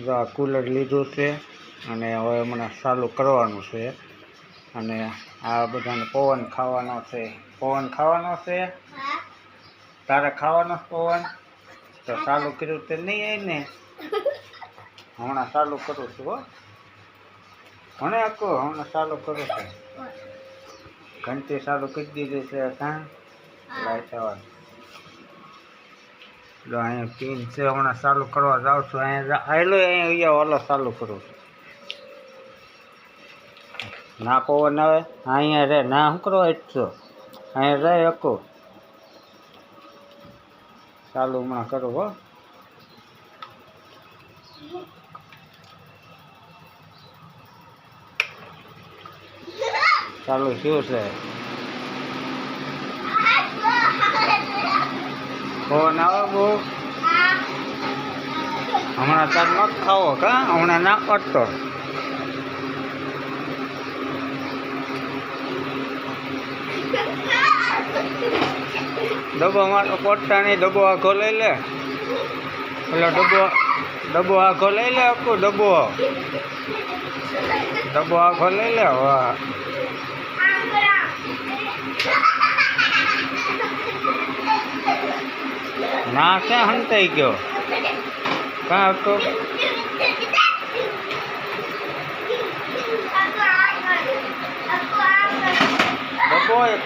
જો આ કુલર લીધું છે અને હવે મને ચાલુ કરવાનું છે અને આ બધાને પવન ખાવાનો છે. પવન ખાવાનો છે? તારે ખાવાનો પવન? તો ચાલુ કર્યું તે નહીં આવી ને? હમણાં ચાલુ કરું છું. હો મને આખો હમણાં ચાલુ કરું છું. ઘંટી ચાલુ કરી દીધી છે. કાં લાઈટ આવવાનું જો અહીંયા પિન છે. હમણાં ચાલુ કરવા જાઉં છું. અહીંયા આવેલો અહીંયા ઓલો ચાલુ કરું છું. ના પવન આવે અહીંયા રે ના શું કરવા ઈચ્છો અહીંયા જાય હકો ચાલુ હમણાં કરું. હો ચાલુ શું છે? પવન આવે બહુ હમણાં તાર ન ખાવો કા હમણાં ના કરતો. ડબ્બો મારો પડતા નહીં. ડબ્બો આખો લઈ લે. પેલો ડબ્બો આખો લઈ લે. આખું ડબ્બો આખો લઈ લે. વાહ ના ક્યાં હંતાઈ ગયો કાં હતો ડબ્બો એક